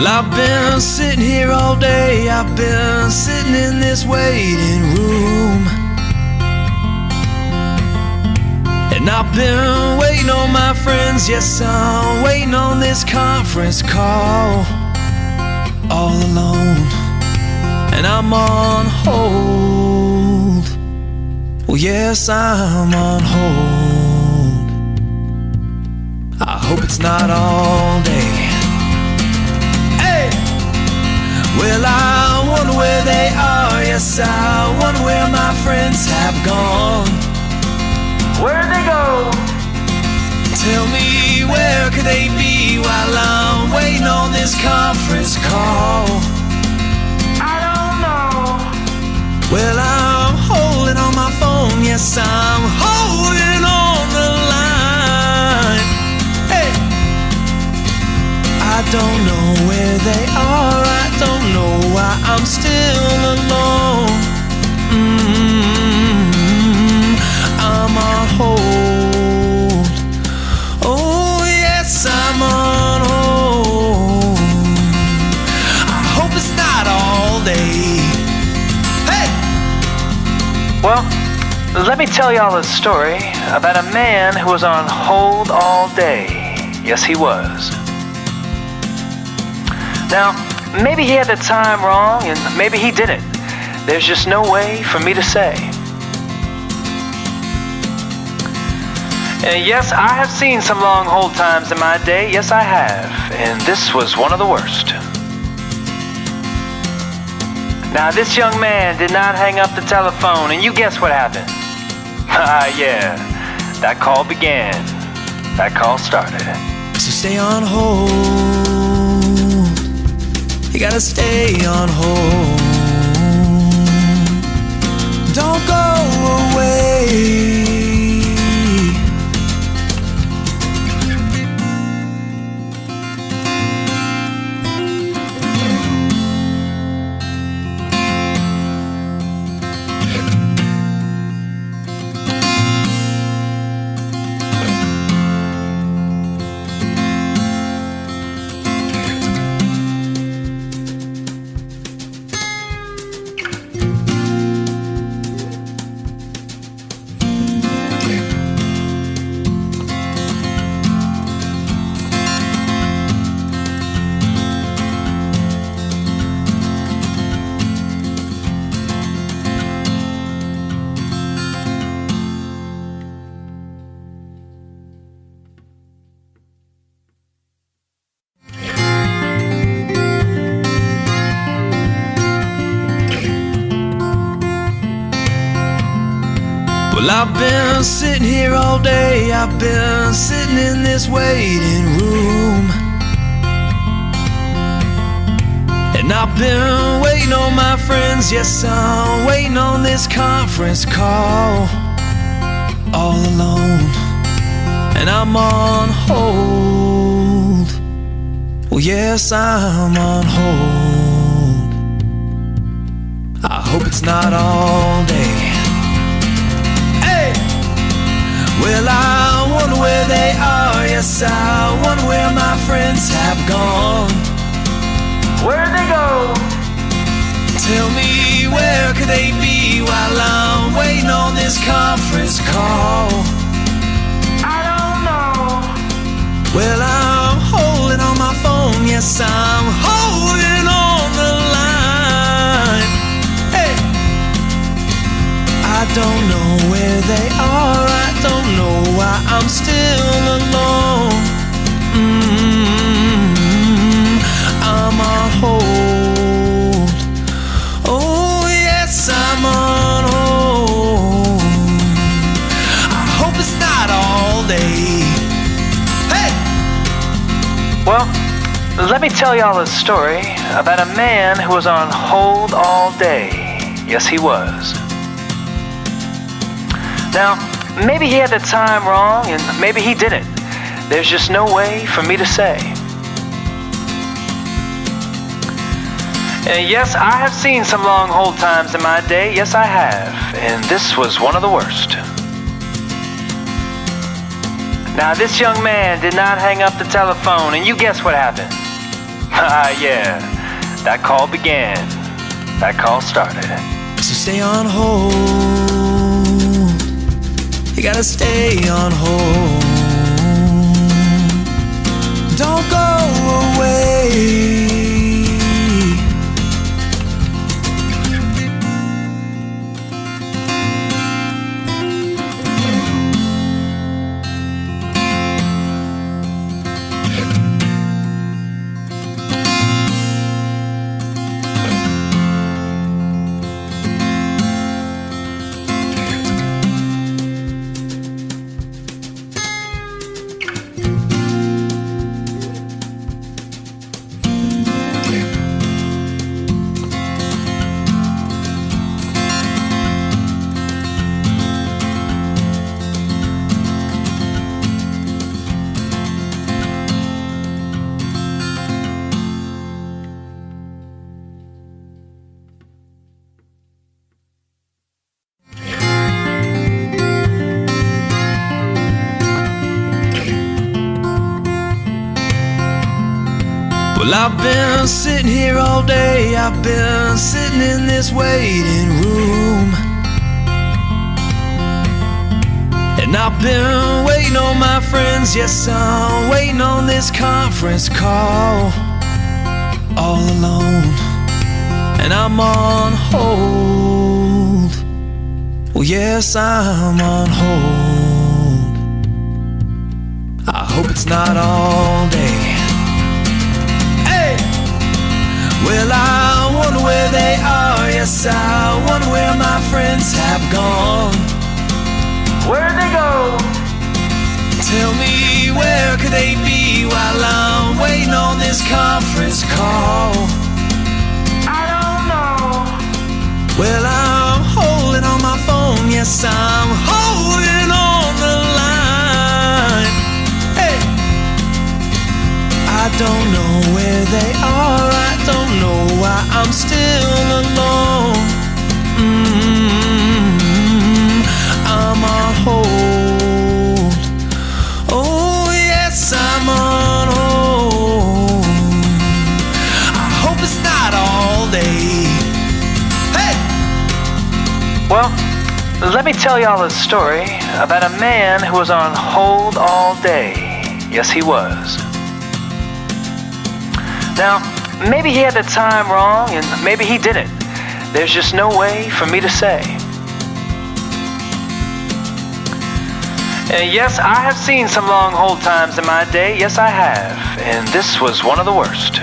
Well, I've been sitting here all day, I've been sitting in this waiting room, and I've been waiting on my friends, yes, I'm waiting on this conference call, all alone, and I'm on hold. Well, yes, I'm on hold. I hope it's not all day. Well, I wonder where they are, yes, I wonder where my friends have gone. Where'd they go? Tell me, where could they be while I'm waiting on this conference call? I don't know. Well, I'm holding on my phone, yes, I'm holding on the line. Hey! I don't know where they are, I don't know why I'm still alone. I'm on hold. Oh yes, I'm on hold. I hope it's not all day. Hey! Well, let me tell y'all a story about a man who was on hold all day. Yes, he was. Now, maybe he had the time wrong, and maybe he didn't. There's just no way for me to say. And yes, I have seen some long hold times in my day. Yes, I have. And this was one of the worst. Now, this young man did not hang up the telephone, and you guess what happened? Yeah, that call began. That call started. So stay on hold. You gotta stay on hold. Don't go away. Well, I've been sitting here all day, I've been sitting in this waiting room, and I've been waiting on my friends, yes, I'm waiting on this conference call, all alone, and I'm on hold. Well, yes, I'm on hold. I hope it's not all day. Well, I wonder where they are, yes, I wonder where my friends have gone. Where'd they go? Tell me, where could they be while I'm waiting on this conference call? I don't know. Well, I'm holding on my phone, yes, I'm holding on the line. Hey! I don't know where they are, I don't know why I'm still alone. I'm on hold. Oh yes, I'm on hold. I hope it's not all day. Hey! Well, let me tell y'all a story about a man who was on hold all day. Yes, he was. Now, maybe he had the time wrong, and maybe he didn't. There's just no way for me to say. And yes, I have seen some long hold times in my day. Yes, I have. And this was one of the worst. Now, this young man did not hang up the telephone, and you guess what happened? Yeah, that call began. That call started. So stay on hold. You gotta stay on hold. Don't go away. Well, I've been sitting here all day. I've been sitting in this waiting room, and I've been waiting on my friends. Yes, I'm waiting on this conference call, all alone, and I'm on hold. Well, yes, I'm on hold. I hope it's not all day. Well, I wonder where they are. Yes, I wonder where my friends have gone. Where'd they go? Tell me, where could they be while I'm waiting on this conference call? I don't know. Well, I'm holding on my phone. Yes, I'm holding on the line. Hey, I don't know where they are. I don't know why I'm still alone. I'm on hold. Oh yes, I'm on hold. I hope it's not all day. Hey! Well, let me tell y'all a story about a man who was on hold all day. Yes, he was. Now, maybe he had the time wrong, and maybe he didn't. There's just no way for me to say. And yes, I have seen some long hold times in my day. Yes, I have. And this was one of the worst.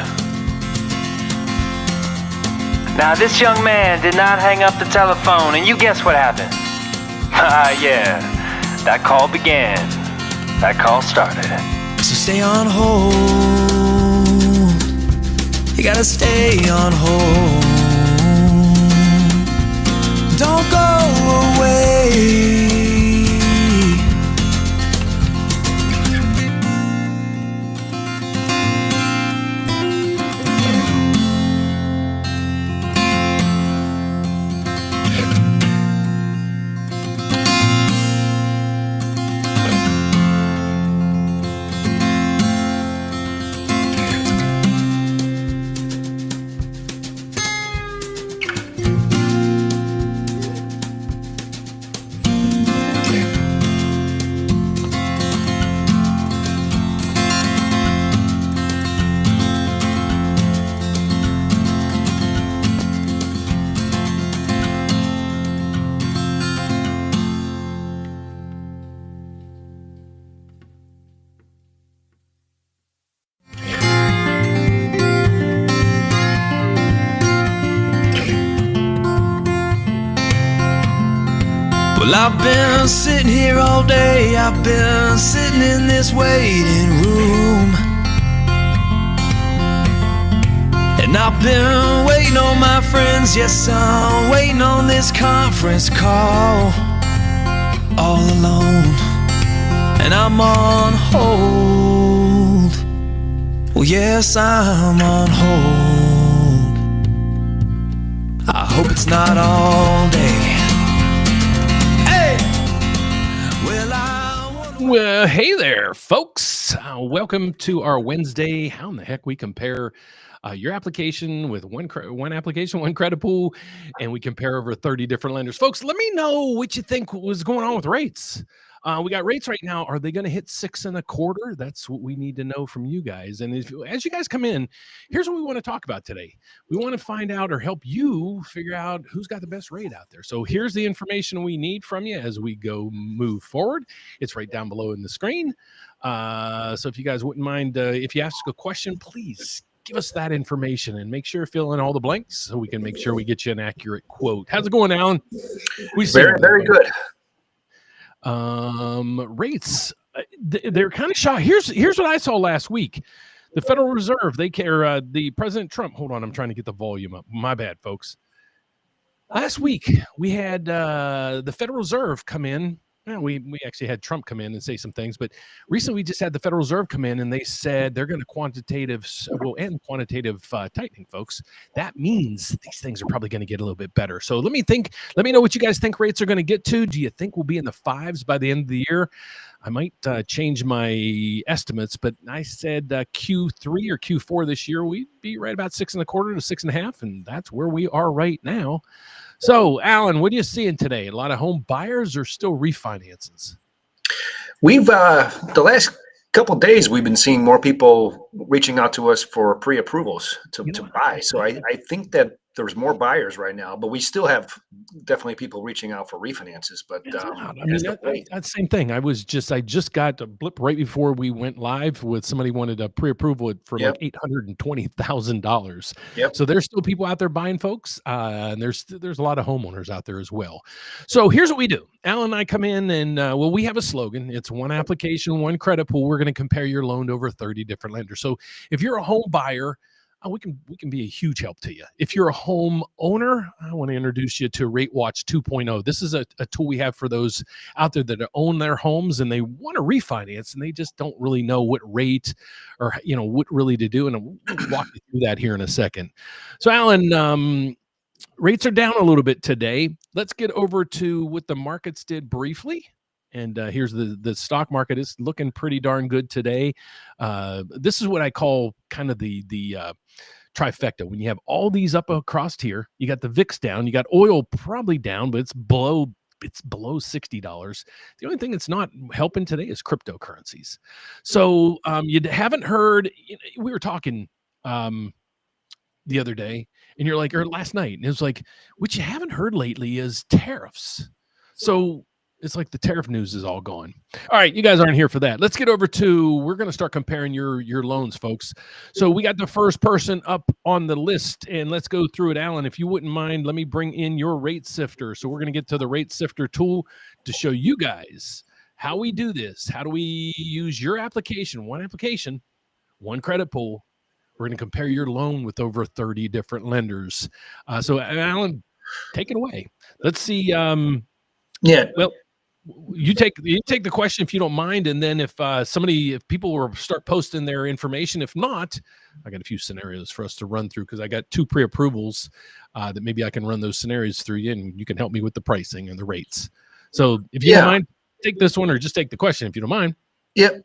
Now, this young man did not hang up the telephone, and you guess what happened? Yeah, that call began. That call started. So stay on hold. You gotta stay on hold. Don't go away. Well, I've been sitting here all day. I've been sitting in this waiting room, and I've been waiting on my friends. Yes, I'm waiting on this conference call, all alone, and I'm on hold. Well, yes, I'm on hold. I hope it's not all day. Well, hey there, folks. folks. Welcome to our Wednesday. How in the heck we compare your application with one application, one credit pool, and we compare over 30 different lenders. Folks, let me know what you think was going on with rates. We got rates right now. Are they going to hit 6.25? That's what we need to know from you guys. And as you guys come in, here's what we want to talk about today. We want to find out or help you figure out who's got the best rate out there. So here's the information we need from you as we move forward. It's right down below in the screen. So if you guys wouldn't mind, if you ask a question, please give us that information and make sure to fill in all the blanks so we can make sure we get you an accurate quote. How's it going, Alan? Very good. Rates, they're kind of shy. Here's what I saw last week. The Federal Reserve, the President Trump. Hold on, I'm trying to get the volume up. My bad, folks. Last week we had the Federal Reserve come in. Well, we actually had Trump come in and say some things, but recently we just had the Federal Reserve come in and they said they're going to end quantitative tightening, folks. That means these things are probably going to get a little bit better. So let me know what you guys think rates are going to get to. Do you think we'll be in the 5s by the end of the year? I might change my estimates, but I said Q3 or Q4 this year, we'd be right about 6.25 to 6.5, and that's where we are right now. So, Alan, what are you seeing today? A lot of home buyers or still refinances? We've the last couple of days we've been seeing more people reaching out to us for pre-approvals to buy. So I think that there's more buyers right now, but we still have definitely people reaching out for refinances. But that's the same thing. I just got a blip right before we went live with somebody wanted a pre-approval for like $820,000. Yep. So there's still people out there buying, folks, and there's a lot of homeowners out there as well. So here's what we do. Alan and I come in and we have a slogan. It's one application, one credit pool. We're going to compare your loan to over 30 different lenders. So if you're a home buyer, we can be a huge help to you. If you're a home owner, I want to introduce you to RateWatch 2.0. This is a tool we have for those out there that own their homes and they want to refinance and they just don't really know what rate or what really to do. And we'll walk you through that here in a second. So, Alan, rates are down a little bit today. Let's get over to what the markets did briefly. And here's the stock market is looking pretty darn good today. This is what I call kind of the trifecta. When you have all these up across here, you got the VIX down, you got oil probably down, but it's below $60. The only thing that's not helping today is cryptocurrencies. So you haven't heard. We were talking the other day, and you're like, or last night, and it was like, what you haven't heard lately is tariffs. So it's like the tariff news is all gone. All right, you guys aren't here for that. Let's get over to, we're going to start comparing your loans, folks. So we got the first person up on the list, and let's go through it. Alan, if you wouldn't mind, let me bring in your rate sifter. So we're going to get to the rate sifter tool to show you guys how we do this. How do we use your application, one credit pool. We're going to compare your loan with over 30 different lenders. So Alan, take it away. Let's see. Well, you take the question if you don't mind, and then if people will start posting their information. If not, I got a few scenarios for us to run through because I got 2 pre-approvals that maybe I can run those scenarios through you, and you can help me with the pricing and the rates. So if you don't mind, take this one or just take the question if you don't mind. Yep.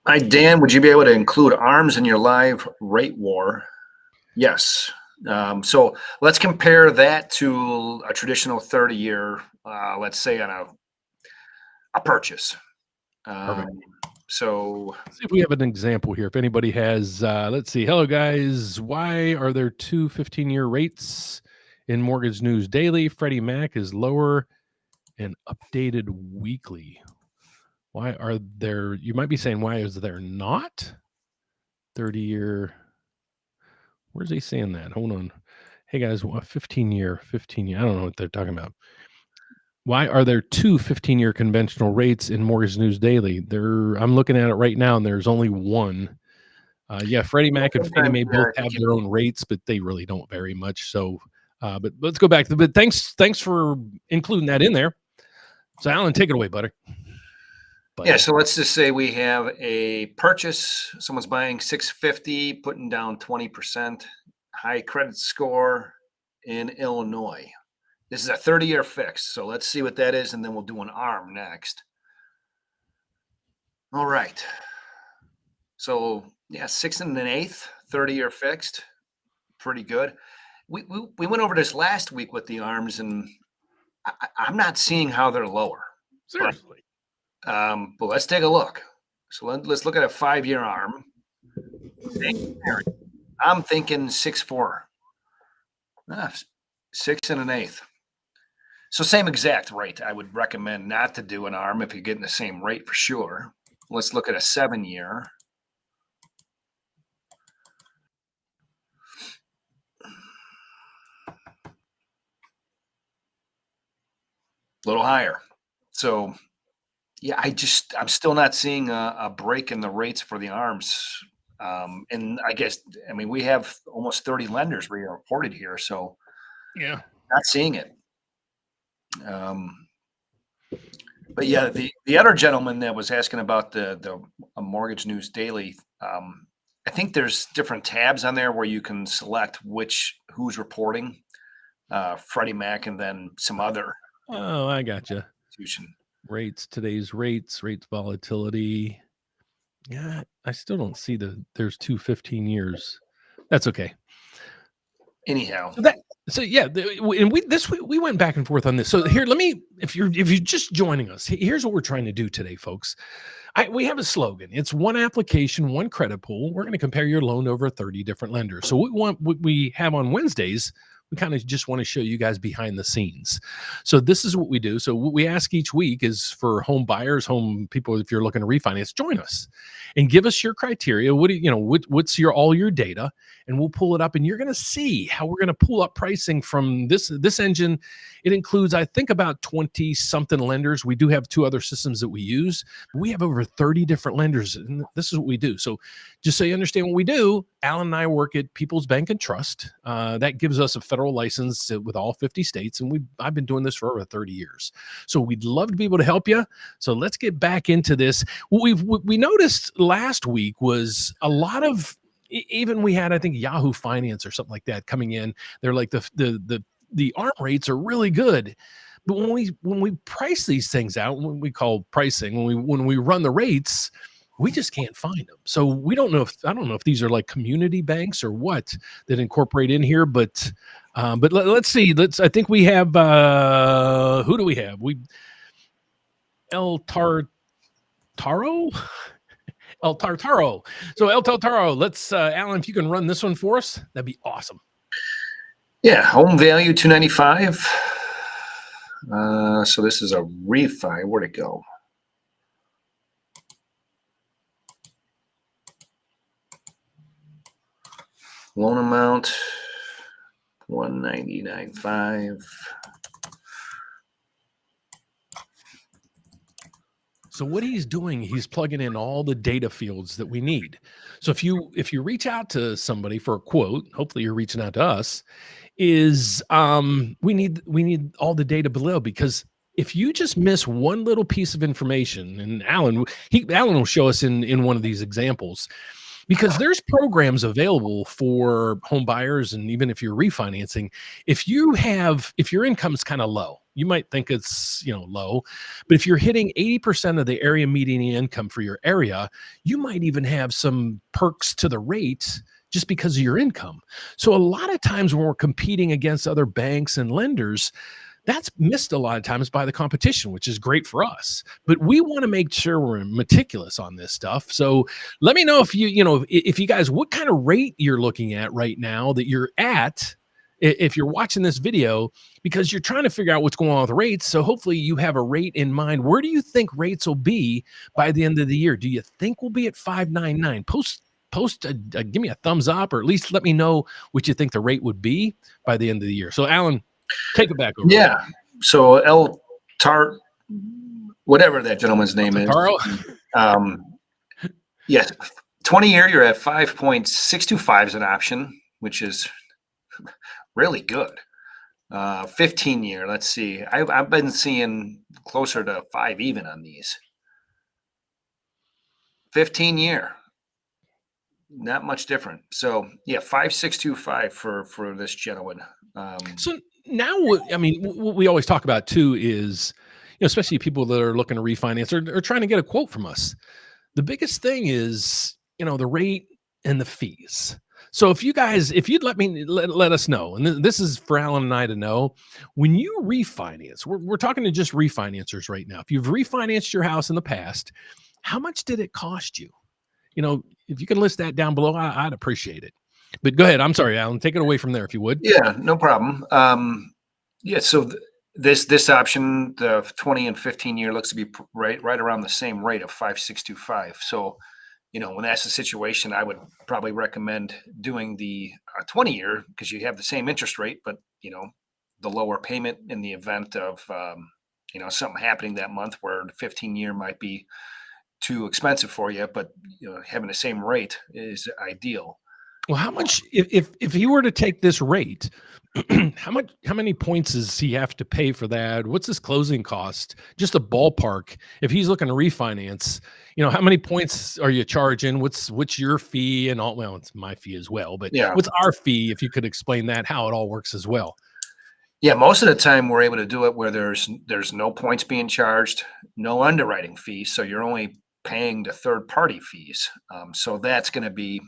Hi, Dan. Would you be able to include ARMs in your live rate war? Yes. So let's compare that to a traditional 30-year, let's say on a purchase. So let's see if we have an example here. If anybody has, let's see. Hello, guys. Why are there 2 15-year rates in Mortgage News Daily? Freddie Mac is lower and updated weekly. Why are there, you might be saying, why is there not 30-year? Where's he saying that? Hold on. Hey, guys, 15-year. I don't know what they're talking about. Why are there 2 15-year conventional rates in Mortgage News Daily? I'm looking at it right now, and there's only one. Freddie Mac and Fannie Mae both have their own rates, but they really don't vary much. So, but let's go back. But thanks for including that in there. So, Alan, take it away, buddy. Yeah, so let's just say we have a purchase. Someone's buying $650, putting down 20%, high credit score in Illinois. This is a 30-year fix. So let's see what that is, and then we'll do an ARM next. All right. So yeah, 6 1/8, 30-year fixed, pretty good. We went over this last week with the arms, and I'm not seeing how they're lower. Seriously. But let's take a look. So let's look at a 5-year arm. I'm thinking 6.4, 6 1/8. So same exact rate. I would recommend not to do an arm if you're getting the same rate for sure. Let's look at a 7-year. A little higher. So yeah, I'm still not seeing a break in the rates for the arms. And I mean, we have almost 30 lenders we are reported here, so Yeah. not seeing it. But yeah, the other gentleman that was asking about the Mortgage News Daily, I think there's different tabs on there where you can select who's reporting, Freddie Mac, and then some other Oh, I gotcha. institution. Rates, today's rates volatility. Yeah, I still don't see there's 15 years. That's okay. Anyhow, So yeah, and we went back and forth on this. So here, if you're just joining us, here's what we're trying to do today, folks. We have a slogan. It's one application, one credit pool. We're going to compare your loan to over 30 different lenders. So what we have on Wednesdays, we kind of just want to show you guys behind the scenes. So this is what we do. So what we ask each week is for home buyers, home people, if you're looking to refinance, join us and give us your criteria. What's all your data, and we'll pull it up, and you're going to see how we're going to pull up pricing from this engine. It includes, I think, about 20 something lenders. We do have 2 other systems that we use. We have over 30 different lenders, and this is what we do. So just so you understand what we do, Alan and I work at People's Bank and Trust. That gives us a federal license with all 50 states, and I've been doing this for over 30 years. So we'd love to be able to help you. So let's get back into this. What we noticed last week was a lot of, even we had, I think, Yahoo Finance or something like that coming in. They're like the ARM rates are really good. But when we price these things out, when we call pricing, when we run the rates, we just can't find them. So I don't know if these are like community banks or what that incorporate in here, but let's see. I think we have, who do we have? El Tartaro. So El Tartaro, let's, Alan, if you can run this one for us, that'd be awesome. Yeah, home value 295. So this is a refi. Where'd it go? Loan amount 199.5. So what he's doing, he's plugging in all the data fields that we need. So if you reach out to somebody for a quote, hopefully you're reaching out to us, is we need all the data below, because if you just miss one little piece of information, and Alan will show us in one of these examples, because there's programs available for home buyers, and even if you're refinancing, if your income's kind of low, you might think it's low, but if you're hitting 80% of the area median income for your area, you might even have some perks to the rate just because of your income. So a lot of times when we're competing against other banks and lenders, that's missed a lot of times by the competition, which is great for us. But we want to make sure we're meticulous on this stuff. So let me know if you guys, what kind of rate you're looking at right now that you're at, if you're watching this video, because you're trying to figure out what's going on with rates. So hopefully you have a rate in mind. Where do you think rates will be by the end of the year? Do you think we'll be at 5.99? Give me a thumbs up, or at least let me know what you think the rate would be by the end of the year. So Alan, take it back over. Yeah. So whatever that gentleman's name is. Yes. 20-year, you're at 5.625 as an option, which is really good. 15-year, let's see. I've been seeing closer to 5 even on these. 15-year. Not much different. So yeah, 5.625 for this gentleman. So now, what we always talk about too is, especially people that are looking to refinance or trying to get a quote from us. The biggest thing is the rate and the fees. So if you'd let us know, and this is for Alan and I to know, when you refinance, we're talking to just refinancers right now. If you've refinanced your house in the past, how much did it cost you? If you can list that down below, I'd appreciate it. But go ahead. I'm sorry, Alan, take it away from there if you would. Yeah, no problem. So this option, the 20 and 15 year, looks to be right around the same rate of 5.625. So, when that's the situation, I would probably recommend doing the 20 year, because you have the same interest rate, but the lower payment in the event of something happening that month where the 15 year might be too expensive for you, but having the same rate is ideal. Well, how much if he were to take this rate, how many points does he have to pay for that? What's his closing cost? Just a ballpark. If he's looking to refinance, how many points are you charging? What's your fee and all? Well, it's my fee as well, but yeah. What's our fee? If you could explain that, how it all works as well. Yeah, most of the time we're able to do it where there's no points being charged, no underwriting fees, so you're only paying the third party fees. So that's going to be,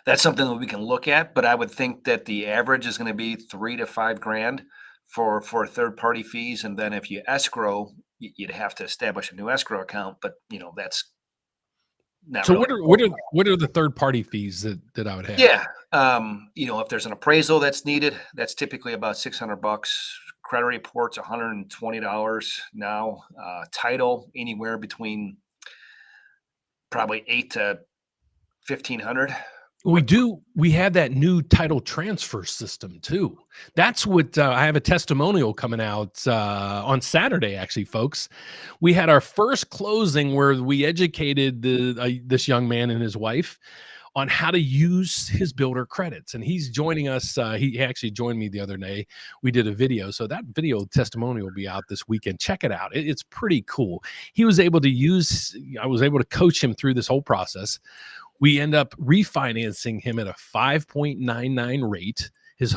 that's something that we can look at, but I would think that the average is going to be $3,000 to $5,000 for third party fees. And then if you escrow, you'd have to establish a new escrow account, but that's not. So really what are the third party fees that I would have? Yeah. If there's an appraisal that's needed, that's typically about $600. Credit reports, $120 now. Title, anywhere between probably $800 to $1,500. We have that new title transfer system too. That's what I have a testimonial coming out on Saturday, actually, folks. We had our first closing where we educated this young man and his wife on how to use his builder credits. And he's joining us. He actually joined me the other day. We did a video. So that video testimonial will be out this weekend. Check it out. It's pretty cool. I was able to coach him through this whole process. We end up refinancing him at a 5.99 rate.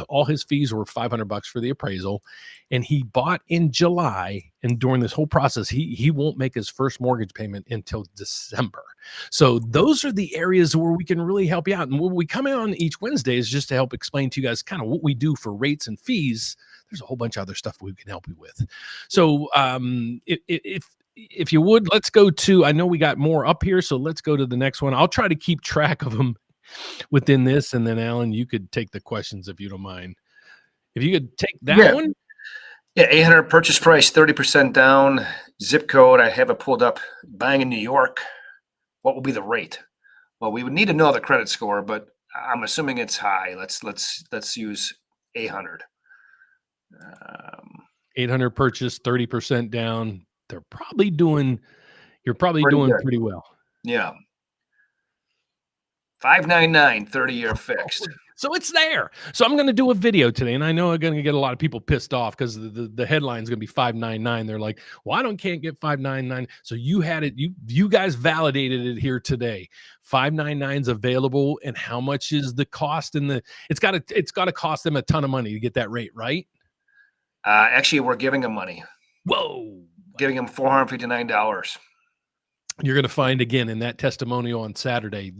All his fees were $500 for the appraisal, and he bought in July. And during this whole process, he won't make his first mortgage payment until December. So those are the areas where we can really help you out. And when we come in on each Wednesday is just to help explain to you guys kind of what we do for rates and fees. There's a whole bunch of other stuff we can help you with. So if you would, let's go to, I know we got more up here, so let's go to the next one. I'll try to keep track of them within this, and then Alan, you could take the questions if you don't mind. If you could take that one. Yeah, 800 purchase price, 30% down, zip code. I have it pulled up. Buying in New York. What will be the rate? Well, we would need to know the credit score, but I'm assuming it's high. Let's use 800. 800 purchase, 30% down. You're probably doing pretty well. Yeah. 599, 30-year fixed. So it's there. So I'm going to do a video today, and I know I'm going to get a lot of people pissed off because the headline is going to be 599. They're like, well, can't get 599. So you had it. You guys validated it here today. 599 is available, and how much is the cost? It's got to cost them a ton of money to get that rate, right? Actually, we're giving them money. Whoa. Giving them $459. You're going to find again in that testimonial on Saturday.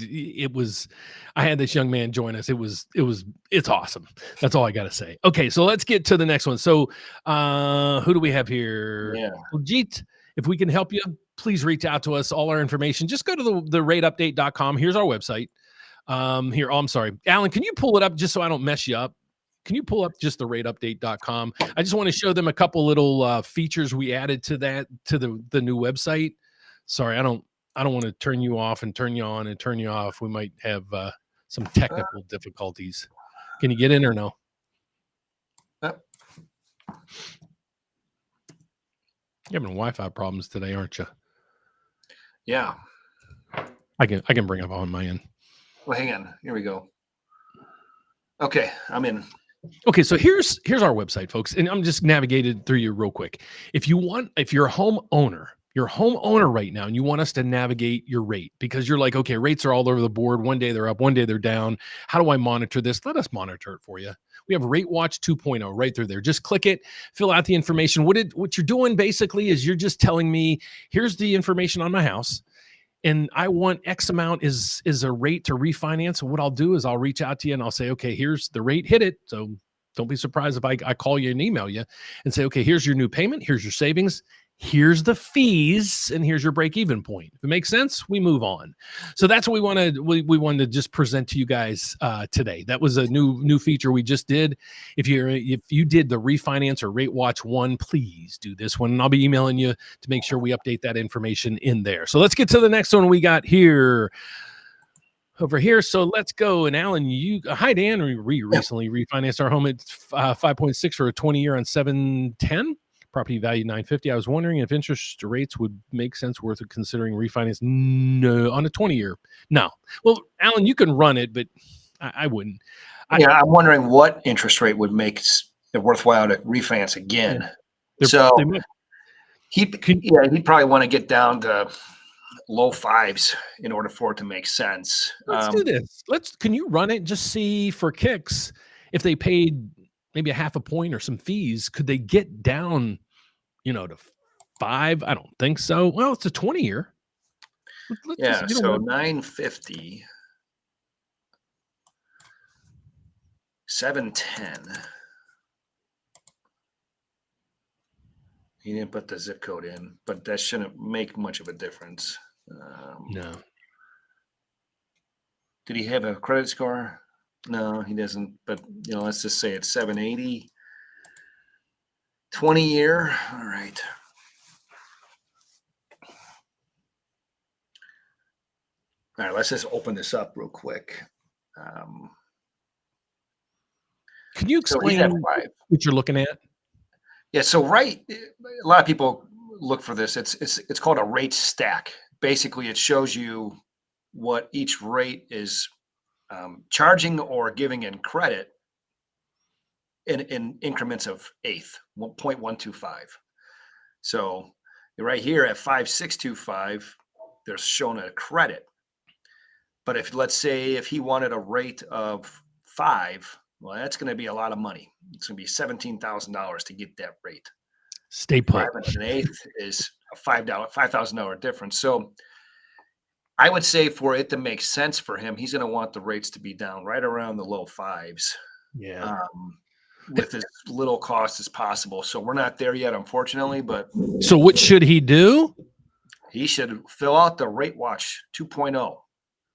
I had this young man join us. It's awesome. That's all I got to say. Okay. So let's get to the next one. So who do we have here? Yeah. Jeet, if we can help you, please reach out to us. All our information, just go to the rateupdate.com. Here's our website. I'm sorry. Alan, can you pull it up just so I don't mess you up? Can you pull up just the rateupdate.com? I just want to show them a couple little features we added to the new website. Sorry, I don't want to turn you off and turn you on and turn you off. We might have some technical difficulties. Can you get in or no? You're having Wi-Fi problems today, aren't you? Yeah. I can bring up on my end. Well, hang on. Here we go. Okay, I'm in. Okay, so here's our website, folks, and I'm just navigated through you real quick. If you're a homeowner right now and you want us to navigate your rate because you're like, okay, rates are all over the board. One day they're up, one day they're down. How do I monitor this? Let us monitor it for you. We have RateWatch 2.0 right through there. Just click it, fill out the information. What you're doing basically is you're just telling me, here's the information on my house. and I want X amount is a rate to refinance. And what I'll do is I'll reach out to you and I'll say, okay, here's the rate, hit it. So don't be surprised if I call you and email you and say, okay, here's your new payment. Here's your savings. Here's the fees, and here's your break-even point. If it makes sense, we move on. So that's what we wanted. We wanted to just present to you guys today. That was a new feature we just did. If you did the refinance or RateWatch 1, please do this one, and I'll be emailing you to make sure we update that information in there. So let's get to the next one we got here. Over here, so let's go. And Alan, hi Dan, we recently refinanced our home at 5.6 for a 20-year on 710. Property value $950. I was wondering if interest rates would make sense worth of considering refinance. No, on a 20-year. No. Well, Alan, you can run it, but I wouldn't. I'm wondering what interest rate would make it worthwhile to refinance again. Yeah. So he'd probably want to get down to low fives in order for it to make sense. Let's do this. Can you run it and just see for kicks if they paid maybe a half a point or some fees, could they get down, to 5? I don't think so. Well, it's a 20-year. So 950, 710. He didn't put the zip code in, but that shouldn't make much of a difference. No. Did he have a credit score? No, he doesn't. But, let's just say it's 780, 20-year. All right. All right, let's just open this up real quick. Can you explain what you're looking at? Yeah, so a lot of people look for this. It's called a rate stack. Basically, it shows you what each rate is charging or giving in credit in increments of eighth, 0.125. So right here at 5.625, they're shown a credit. But let's say he wanted a rate of 5, well, that's going to be a lot of money. It's going to be $17,000 to get that rate. Stay put. 5.125 is a $5,000 difference. So I would say for it to make sense for him, he's going to want the rates to be down right around the low 5s. Yeah. With as little cost as possible. So we're not there yet, unfortunately. But so what should he do? He should fill out the RateWatch 2.0.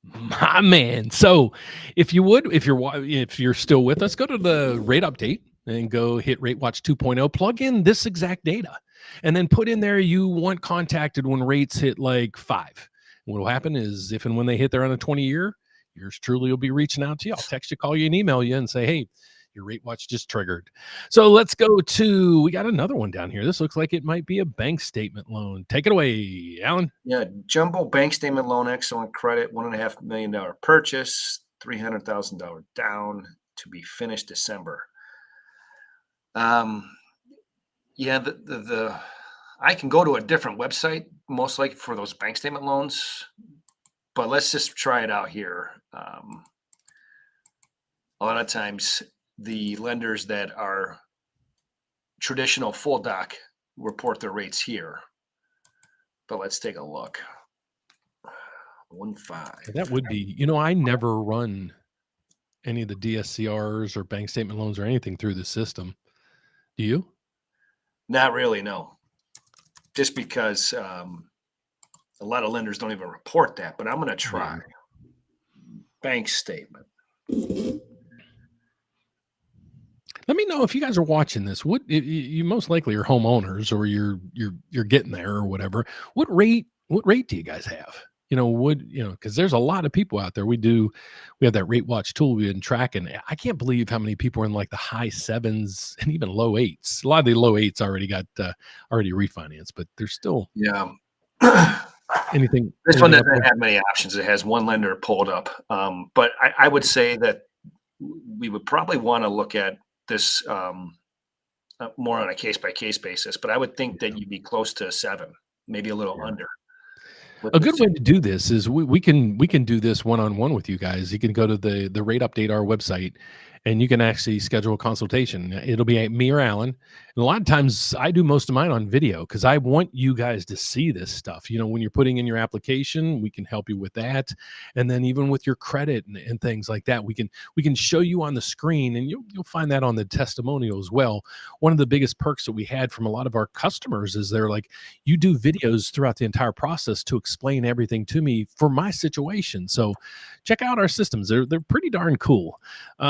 My man. So if you're still with us, go to the rate update and go hit RateWatch 2.0, plug in this exact data, and then put in there you want contacted when rates hit like 5. What will happen is if and when they hit there on a 20-year, yours truly will be reaching out to you. I'll text you, call you, and email you and say, hey, your RateWatch just triggered. So let's go we got another one down here. This looks like it might be a bank statement loan. Take it away, Alan. Yeah, jumbo bank statement loan, excellent credit, $1.5 million purchase, $300,000 down to be finished December. I can go to a different website, most likely for those bank statement loans, but let's just try it out here. A lot of times the lenders that are traditional full doc report their rates here, but let's take a look. 1.5. That would be, I never run any of the DSCRs or bank statement loans or anything through the system. Do you? Not really, no. Just because a lot of lenders don't even report that, but I'm going to try. Bank statement. Let me know if you guys are watching this. What you most likely are homeowners, or you're getting there or whatever. What rate do you guys have? Because there's a lot of people out there. We have that RateWatch tool we've been tracking. I can't believe how many people are in like the high 7s and even low 8s. A lot of the low 8s already got already refinanced, but there's still anything. This one doesn't have many options. It has one lender pulled up, but I would say that we would probably want to look at this more on a case-by-case basis. But I would think that you'd be close to 7, maybe a little under. A good way to do this is we can do this one-on-one with you guys. You can go to the Rate Update, our website, and you can actually schedule a consultation. It'll be me or Alan. And a lot of times I do most of mine on video because I want you guys to see this stuff. When you're putting in your application, we can help you with that. And then even with your credit and things like that, we can show you on the screen, and you'll find that on the testimonial as well. One of the biggest perks that we had from a lot of our customers is they're like, you do videos throughout the entire process to explain everything to me for my situation. So check out our systems. They're pretty darn cool.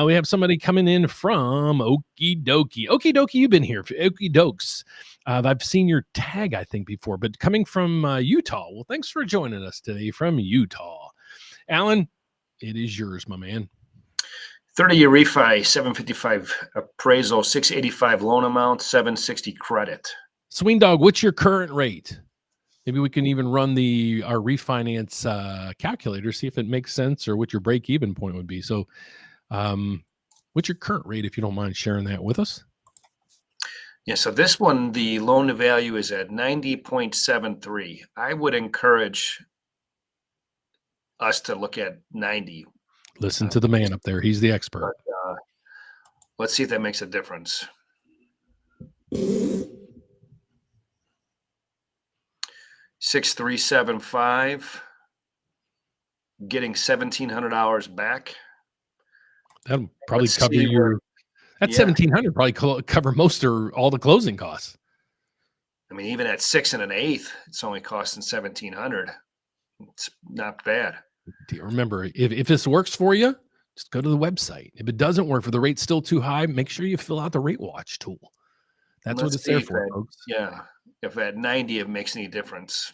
We have somebody coming in from Okie Dokie. Okie Dokie, you've been here. Okie Dokes. I've seen your tag, I think, before, but coming from Utah. Well, thanks for joining us today from Utah. Alan, it is yours, my man. 30-year refi, 755 appraisal, 685 loan amount, 760 credit. Swing Dog, what's your current rate? Maybe we can even run our refinance calculator, see if it makes sense or what your break-even point would be. So what's your current rate, if you don't mind sharing that with us? Yeah, so this one, the loan to value is at 90.73. I would encourage us to look at 90. Listen to the man up there. He's the expert. But, let's see if that makes a difference. 6,375, getting $1,700 back. That'll probably cover your. That's 1,700. Probably cover most or all the closing costs. I mean, even at 6 1/8, it's only costing 1,700. It's not bad. Remember, if this works for you, just go to the website. If it doesn't work, if the rate's still too high, make sure you fill out the RateWatch tool. That's what it's there for, folks. Yeah. If at 90 it makes any difference.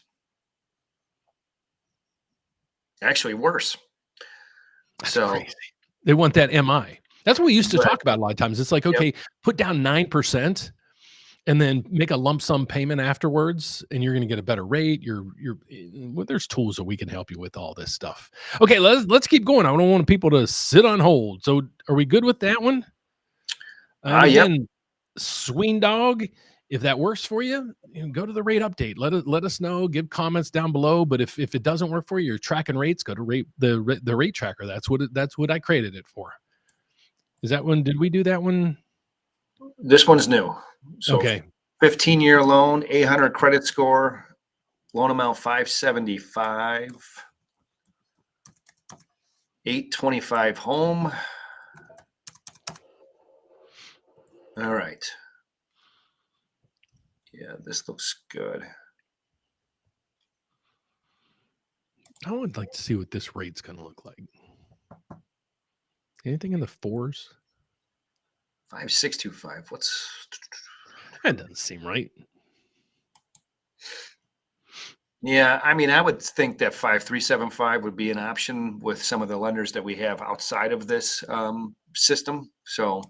Actually worse. That's crazy. They want that MI. That's what we used to talk about a lot of times. It's like, okay, put down 9% and then make a lump sum payment afterwards, and you're going to get a better rate. There's tools that we can help you with all this stuff. Okay, let's keep going. I don't want people to sit on hold. So are we good with that one? Again, Swing Dog, if that works for you, go to the rate update. Let us know. Give comments down below. But if it doesn't work for you, you're tracking rates, go to the rate tracker. That's what I created it for. Is that one? Did we do that one? This one's new. So okay. 15-year loan, 800 credit score, loan amount 575, 825 home. All right. Yeah, this looks good. I would like to see what this rate's going to look like. Anything in the 4s? 5625. That doesn't seem right. Yeah, I mean, I would think that 5375 would be an option with some of the lenders that we have outside of this system. So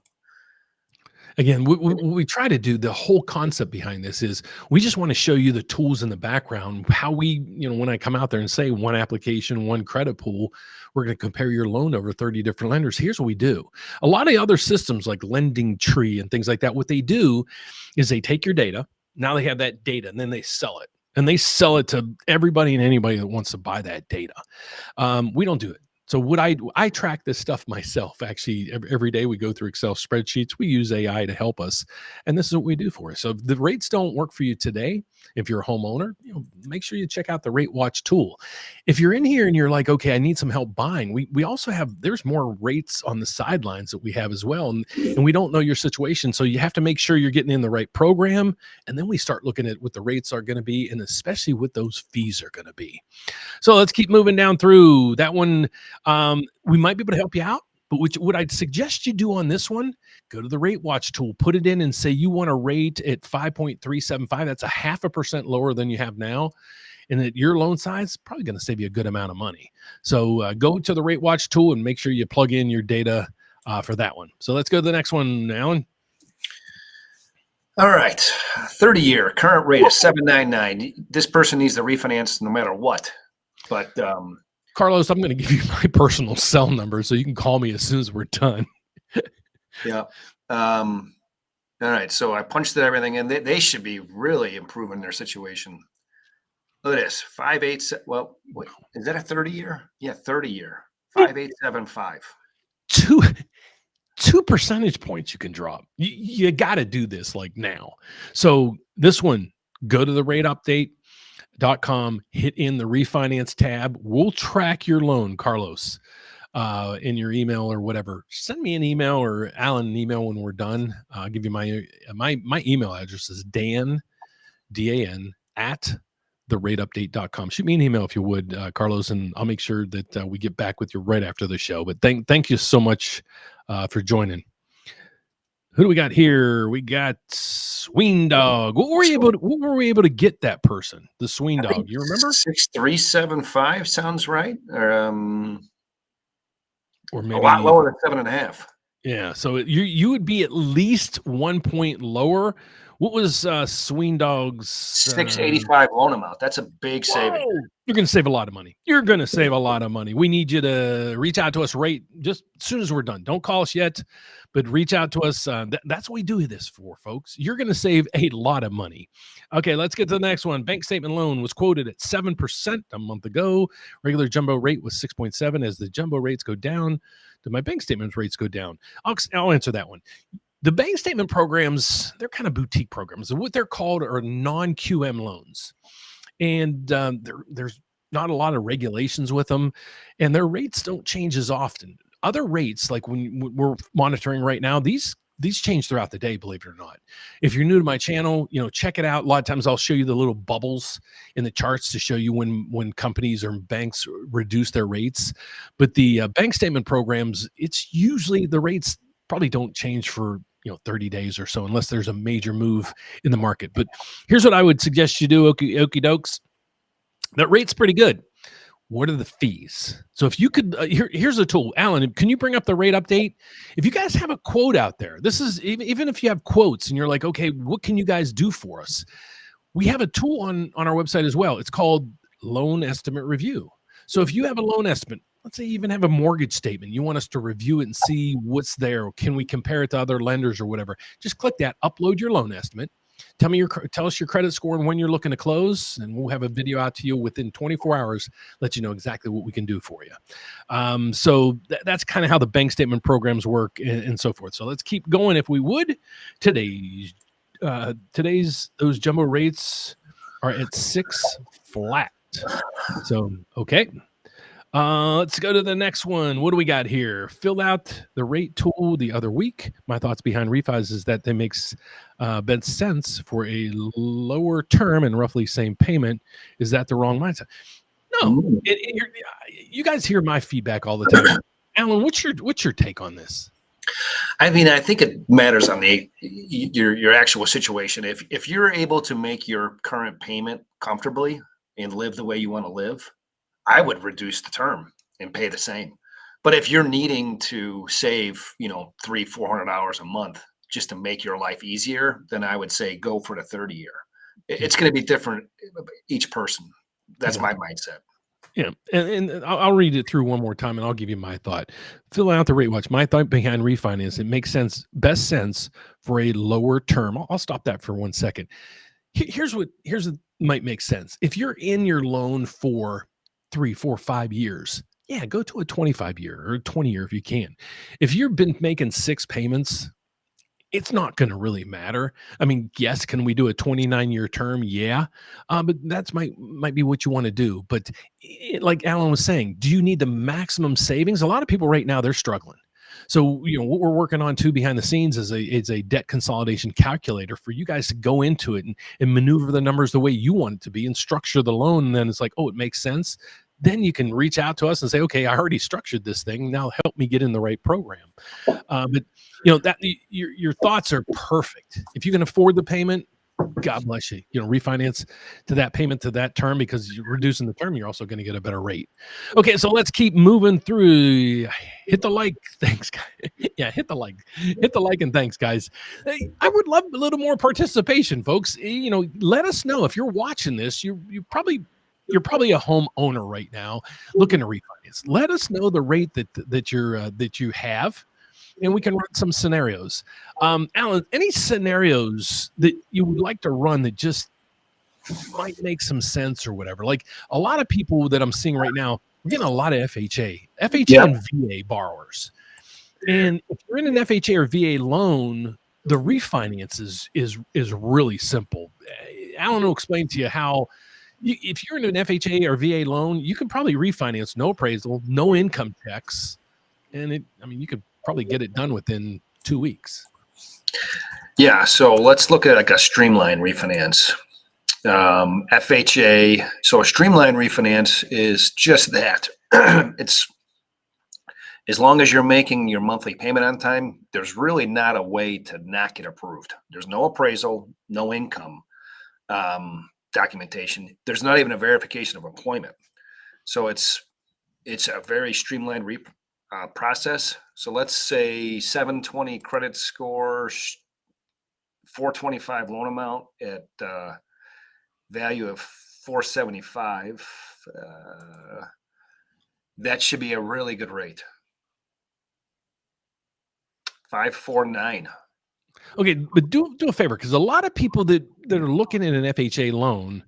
again, what we try to do, the whole concept behind this is we just want to show you the tools in the background, how we, when I come out there and say one application, one credit pool, we're going to compare your loan over 30 different lenders. Here's what we do. A lot of other systems like Lending Tree and things like that, what they do is they take your data. Now they have that data and then they sell it. And they sell it to everybody and anybody that wants to buy that data. We don't do it. So what I track this stuff myself. Actually, every day we go through Excel spreadsheets. We use AI to help us, and this is what we do for us. So if the rates don't work for you today, if you're a homeowner, make sure you check out the RateWatch tool. If you're in here and you're like, okay, I need some help buying, we also have, there's more rates on the sidelines that we have as well, and we don't know your situation, so you have to make sure you're getting in the right program, and then we start looking at what the rates are going to be, and especially what those fees are going to be. So let's keep moving down through that one. We might be able to help you out, but what I'd suggest you do on this one, go to the RateWatch tool, put it in and say you want a rate at 5.375. That's 0.5% lower than you have now. And at your loan size, probably going to save you a good amount of money. So go to the RateWatch tool and make sure you plug in your data for that one. So let's go to the next one, Alan. All right. 30-year current rate is 799. This person needs to refinance no matter what. But Carlos, I'm going to give you my personal cell number so you can call me as soon as we're done. Yeah. All right. So I punched everything in. They should be really improving their situation. Look at this. 5.8. Well, wait, is that a 30-year? Yeah, 30-year. 5.875. 2 percentage points you can drop. You got to do this like now. So this one, go to the rateupdate.com, hit in the refinance tab. We'll track your loan, Carlos, in your email or whatever. Send me an email or Alan an email when we're done. I'll give you my email address is Dan, D-A-N, at therateupdate.com. Shoot me an email if you would, Carlos, and I'll make sure that we get back with you right after the show. But thank you so much for joining. Who do we got here? We got Sween Dog. What were we able to get that person? The Sween Dog. You remember? 6375 sounds right. Or maybe a lot lower than 7.5. Yeah. So you would be at least 1 point lower. What was Sween Dog's 685 loan amount? That's a big saving. You're going to save a lot of money. You're going to save a lot of money. We need you to reach out to us just as soon as we're done. Don't call us yet, but reach out to us. That's what we do this for, folks. You're going to save a lot of money. Okay, let's get to the next one. Bank statement loan was quoted at 7% a month ago. Regular jumbo rate was 6.7. As the jumbo rates go down, do my bank statement rates go down? I'll answer that one. The bank statement programs, they're kind of boutique programs. What they're called are non-QM loans. And there's not a lot of regulations with them. And their rates don't change as often. Other rates, like when we're monitoring right now, these change throughout the day, believe it or not. If you're new to my channel, check it out. A lot of times I'll show you the little bubbles in the charts to show you when companies or banks reduce their rates. But the bank statement programs, it's usually the rates probably don't change for 30 days or so, unless there's a major move in the market. But here's what I would suggest you do, okie dokes. That rate's pretty good. What are the fees? So if you could, here's a tool. Alan, can you bring up the rate update? If you guys have a quote out there, this is even if you have quotes and you're like, okay, what can you guys do for us? We have a tool on our website as well. It's called Loan Estimate Review. So if you have a loan estimate, let's say you even have a mortgage statement, you want us to review it and see what's there. Can we compare it to other lenders or whatever? Just click that, upload your loan estimate. Tell us your credit score and when you're looking to close, and we'll have a video out to you within 24 hours, let you know exactly what we can do for you. So that's kind of how the bank statement programs work and so forth. So let's keep going if we would. Today's those jumbo rates are at 6 flat. So, okay. Let's go to the next one. What do we got here? Fill out the rate tool the other week. My thoughts behind refis is that it makes best sense for a lower term and roughly same payment. Is that the wrong mindset? No. You guys hear my feedback all the time. Alan, what's your take on this? I mean, I think it matters on your actual situation. If you're able to make your current payment comfortably and live the way you want to live, I would reduce the term and pay the same. But if you're needing to save, $300-400 a month just to make your life easier, then I would say go for the 30-year. It's going to be different each person. That's my mindset. Yeah, and I'll read it through one more time, and I'll give you my thought. Fill out the RateWatch. My thought behind refinance, it makes best sense for a lower term. I'll stop that for 1 second. Here's what might make sense. If you're in your loan for 3, 4, 5 years, yeah, go to a 25-year or a 20-year if you can. If you've been making 6 payments, it's not going to really matter. I mean, yes, can we do a 29-year term? Yeah, but that's might be what you want to do. But like Alan was saying, do you need the maximum savings? A lot of people right now, they're struggling. So, what we're working on too behind the scenes is a debt consolidation calculator for you guys to go into it and maneuver the numbers the way you want it to be and structure the loan. And then it's like, oh, it makes sense. Then you can reach out to us and say, okay, I already structured this thing. Now help me get in the right program. But that your thoughts are perfect. If you can afford the payment, God bless you. Refinance to that payment to that term, because you're reducing the term. You're also going to get a better rate. Okay, so let's keep moving through. Hit the like. Thanks, guys. Yeah, hit the like and thanks, guys. I would love a little more participation, folks. Let us know if you're watching this. You're probably a homeowner right now looking to refinance. Let us know the rate that you have, and we can run some scenarios. Alan, any scenarios that you would like to run that just might make some sense or whatever? Like a lot of people that I'm seeing right now, we're getting a lot of FHA and VA borrowers. And if you're in an FHA or VA loan, the refinance is really simple. Alan will explain to you how if you're in an FHA or VA loan, you can probably refinance, no appraisal, no income checks, and you could probably get it done within 2 weeks. Yeah, so let's look at like a streamlined refinance. FHA, so a streamlined refinance is just that. It's as long as you're making your monthly payment on time, there's really not a way to not get approved. There's no appraisal, no income documentation. There's not even a verification of employment. So it's a very streamlined process. So let's say 720 credit score, 425 loan amount at value of 475. That should be a really good rate. 549. Okay, but do a favor, because a lot of people that are looking at an FHA loan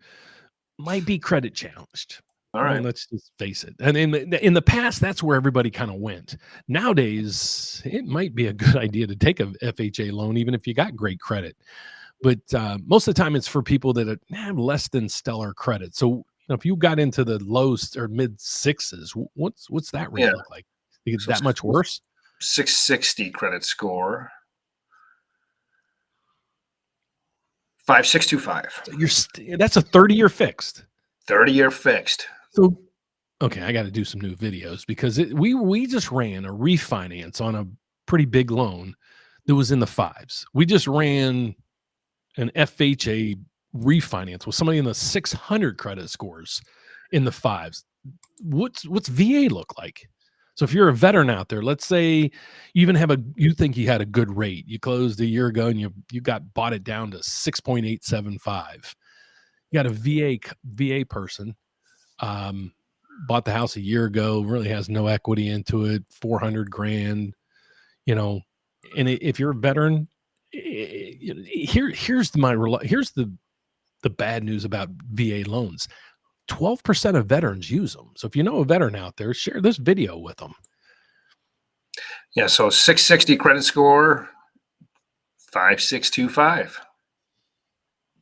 might be credit challenged. All right. Let's just face it. And in the past, that's where everybody kind of went. Nowadays, it might be a good idea to take a FHA loan, even if you got great credit. But most of the time, it's for people that have less than stellar credit. So if you got into the low or mid sixes, what's that rate look like? Is that much worse? 660 credit score. 5625. That's a 30-year fixed. 30-year fixed. So, okay, I got to do some new videos because we just ran a refinance on a pretty big loan that was in the fives. We just ran an FHA refinance with somebody in the 600 credit scores in the fives. What's VA look like? So if you're a veteran out there, let's say you think you had a good rate, you closed a year ago and you bought it down to 6.875. You got a VA person, bought the house a year ago, really has no equity into it, 400 grand, and if you're a veteran, here's the bad news about VA loans. 12% of veterans use them. So if you know a veteran out there, share this video with them. Yeah, so 660 credit score, 5625.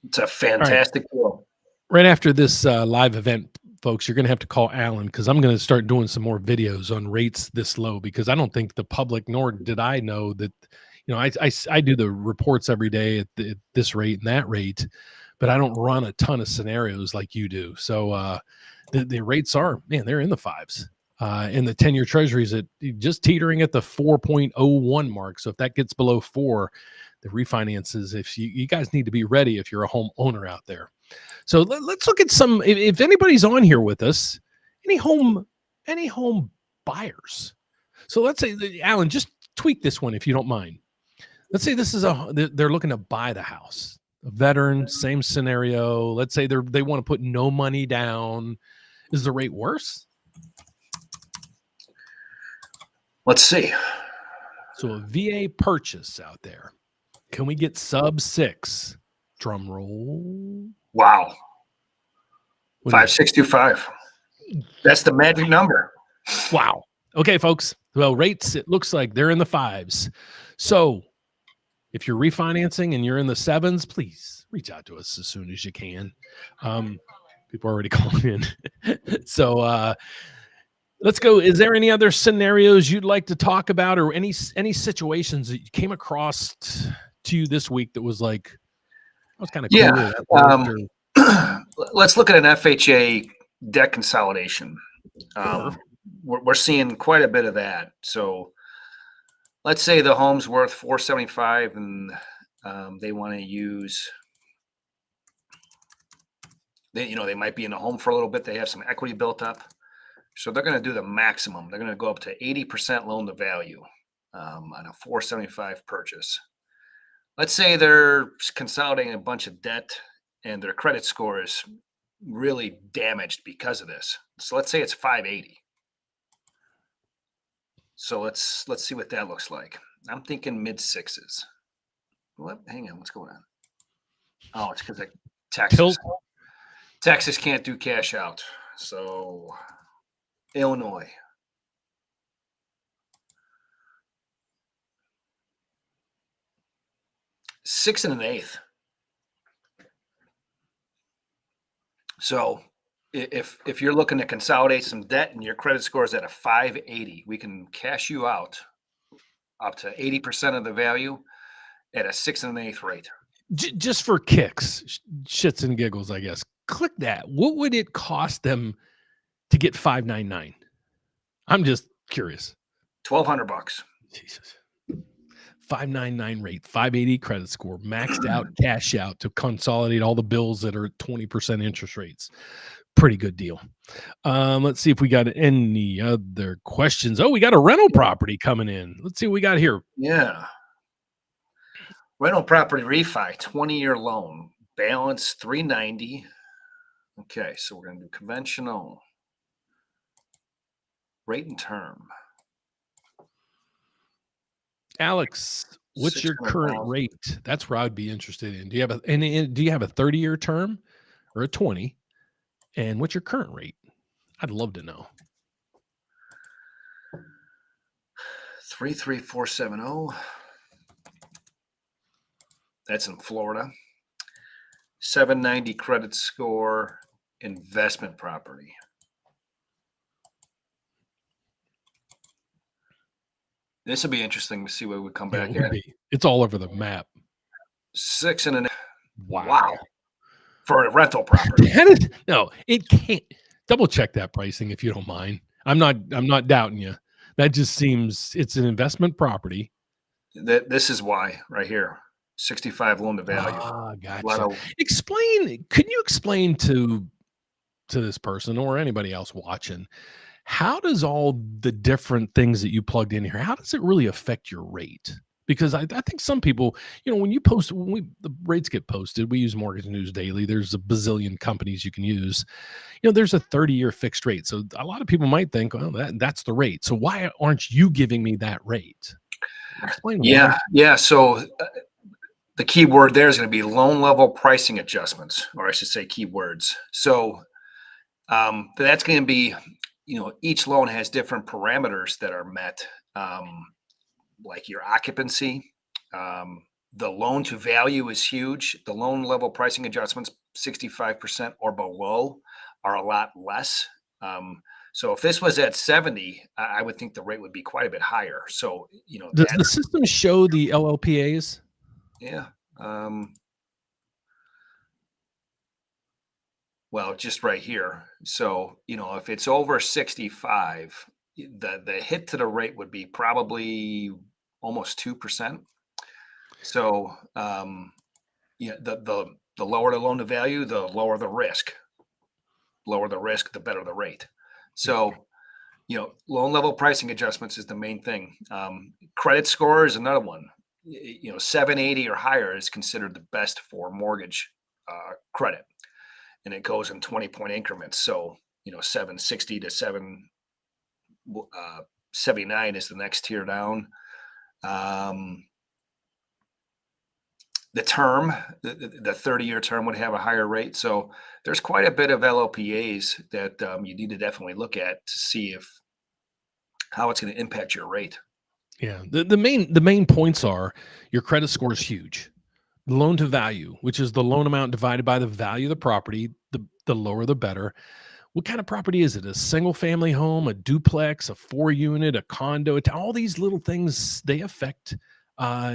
It's a fantastic deal. Right after this live event, folks, you're going to have to call Alan because I'm going to start doing some more videos on rates this low, because I don't think the public, nor did I know that, I do the reports every day at this rate and that rate, but I don't run a ton of scenarios like you do. So the rates are, they're in the fives. And the 10-year Treasuries at just teetering at the 4.01 mark. So if that gets below 4, the refinances, if you guys need to be ready if you're a homeowner out there. So let's look at some, if anybody's on here with us, any home buyers. So let's say, Alan, just tweak this one if you don't mind. Let's say this is they're looking to buy the house. A veteran, same scenario. Let's say they want to put no money down. Is the rate worse? Let's see. So a VA purchase out there. Can we get sub 6? Drum roll. Wow. 5625. That's the magic number. Wow. Okay, folks. Well, rates, it looks like they're in the fives. So if you're refinancing and you're in the sevens, please reach out to us as soon as you can. People are already calling in. So let's go. Is there any other scenarios you'd like to talk about, or any situations that you came across to you this week that was like, that was kind of cool? Yeah. Let's look at an FHA debt consolidation. We're seeing quite a bit of that. So let's say the home's worth 475 and they want to use, they might be in the home for a little bit. They have some equity built up. So they're going to do the maximum. They're going to go up to 80% loan to value on a 475 purchase. Let's say they're consolidating a bunch of debt and their credit score is really damaged because of this. So let's say it's 580. So let's see what that looks like. I'm thinking mid sixes. What? Hang on, what's going on? Oh, it's because Texas can't do cash out. So Illinois. 6 1/8. So if you're looking to consolidate some debt and your credit score is at a 580, we can cash you out up to 80% of the value at a 6 1/8 rate. Just for kicks, shits and giggles, I guess. Click that. What would it cost them to get 599? I'm just curious. $1,200. Jesus. 599 rate, 580 credit score, maxed out cash out to consolidate all the bills that are at 20% interest rates. Pretty good deal. Let's see if we got any other questions. Oh, we got a rental property coming in. Let's see what we got here. Yeah. Rental property refi, 20-year loan, balance 390. Okay, so we're going to do conventional rate and term. Alex, what's your current 600,000. rate? That's where I'd be interested in. Do you have a 30-year term or a 20? And what's your current rate? I'd love to know. 33470. That's in Florida. 790 credit score, investment property. This will be interesting to see where we come back at. It's all over the map. 6 1/8. Wow. For a rental property. No, it can't. Double check that pricing if you don't mind. I'm not doubting you. That just seems it's an investment property. This is why right here. 65 loan to value. Ah, gotcha. Can you explain to this person or anybody else watching, how does all the different things that you plugged in here, how does it really affect your rate? Because I think some people, when the rates get posted, we use Mortgage News Daily. There's a bazillion companies you can use. There's a 30-year fixed rate. So a lot of people might think, well, that's the rate. So why aren't you giving me that rate? Explain why. Yeah. So the key word there is going to be loan level pricing adjustments, or I should say keywords. So that's going to be, each loan has different parameters that are met. Like your occupancy, the loan to value is huge. The loan level pricing adjustments, 65% or below, are a lot less. So if this was at 70, I would think the rate would be quite a bit higher. So, does the system show the LLPAs? Yeah. Well, just right here. So, if it's over 65, the hit to the rate would be probably almost 2%. So, the lower the loan to value, the lower the risk. Lower the risk, the better the rate. So, loan level pricing adjustments is the main thing. Credit score is another one. 780 or higher is considered the best for mortgage credit, and it goes in 20-point increments. So, 760 to 779 is the next tier down. The term, the 30-year term would have a higher rate. So there's quite a bit of LLPAs that you need to definitely look at to see how it's going to impact your rate. Yeah. The main points are your credit score is huge. Loan to value, which is the loan amount divided by the value of the property, the lower the better. What kind of property is it? A single family home, a duplex, a 4-unit, a condo? All these little things, they affect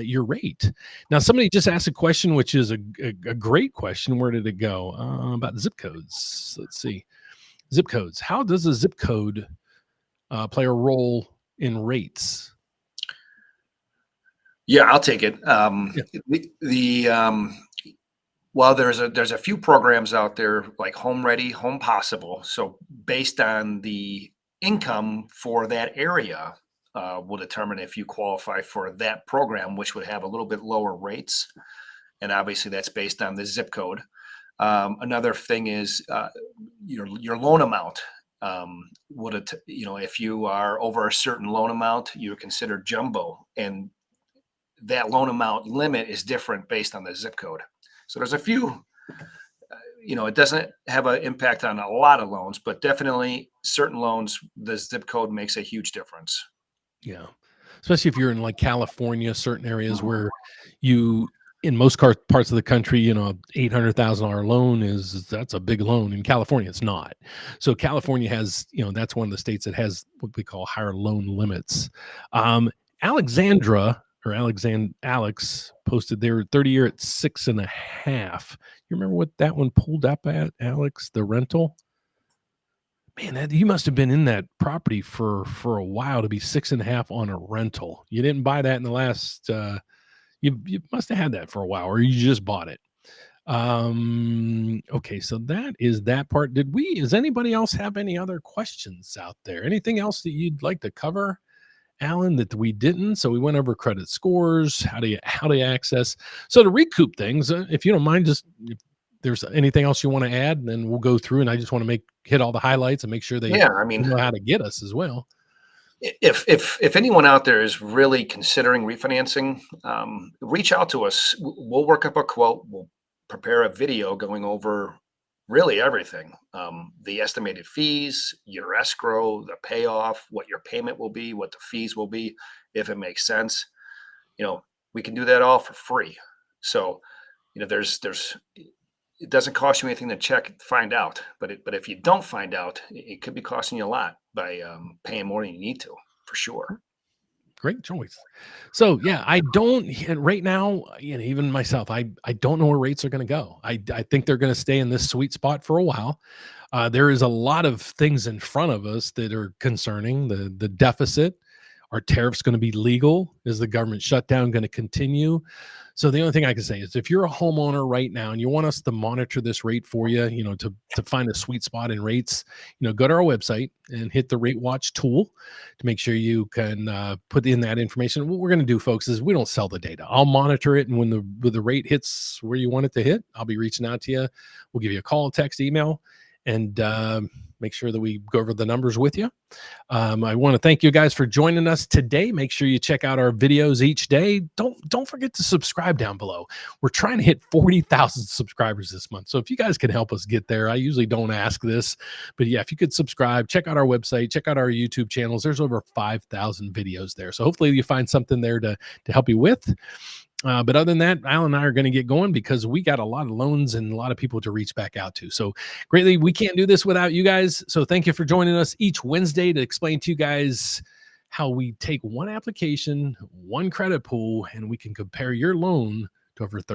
your rate. Now, somebody just asked a question, which is a great question. Where did it go? About zip codes. Let's see. Zip codes. How does a zip code play a role in rates? Yeah, I'll take it. Well, there's a few programs out there like Home Ready, Home Possible. So based on the income for that area, will determine if you qualify for that program, which would have a little bit lower rates. And obviously that's based on the zip code. Another thing is your loan amount. If you are over a certain loan amount, you're considered jumbo, and that loan amount limit is different based on the zip code. So there's a few, it doesn't have an impact on a lot of loans, but definitely certain loans, the zip code makes a huge difference. Yeah. Especially if you're in like California, certain areas where in most parts of the country, $800,000 loan that's a big loan. In California, it's not. So California has, that's one of the states that has what we call higher loan limits. Alex posted their 30-year at 6.5. You remember what that one pulled up at, Alex, the rental? Man, you must have been in that property for a while to be 6.5 on a rental. You didn't buy that in the last, you must have had that for a while, or you just bought it. Okay, so that is that part. Does anybody else have any other questions out there? Anything else that you'd like to cover, Alan, that we didn't? So we went over credit scores, how do you access. So to recoup things, if you don't mind, just if there's anything else you want to add, then we'll go through, and I just want to hit all the highlights and make sure they know how to get us as well. If anyone out there is really considering refinancing, reach out to us. We'll work up a quote. We'll prepare a video going over really everything, the estimated fees, your escrow, the payoff, what your payment will be, what the fees will be, if it makes sense. We can do that all for free. So, it doesn't cost you anything to find out, but if you don't find out, it could be costing you a lot by paying more than you need to, for sure. Great choice. So yeah, I don't right now, even myself, I don't know where rates are going to go. I think they're going to stay in this sweet spot for a while. There is a lot of things in front of us that are concerning. The deficit. Are tariffs going to be legal? Is the government shutdown going to continue? So the only thing I can say is if you're a homeowner right now and you want us to monitor this rate for you, to find a sweet spot in rates, go to our website and hit the RateWatch tool to make sure you can put in that information. What we're going to do, folks, is we don't sell the data. I'll monitor it, and when the rate hits where you want it to hit, I'll be reaching out to you. We'll give you a call, text, email, and make sure that we go over the numbers with you. I want to thank you guys for joining us today. Make sure you check out our videos each day. Don't forget to subscribe down below. We're trying to hit 40,000 subscribers this month. So if you guys can help us get there, I usually don't ask this, but yeah, if you could subscribe, check out our website, check out our YouTube channels. There's over 5,000 videos there. So hopefully you find something there to help you with. But other than that, Alan and I are going to get going because we got a lot of loans and a lot of people to reach back out to. So greatly, we can't do this without you guys. So thank you for joining us each Wednesday to explain to you guys how we take one application, one credit pool, and we can compare your loan to over 30.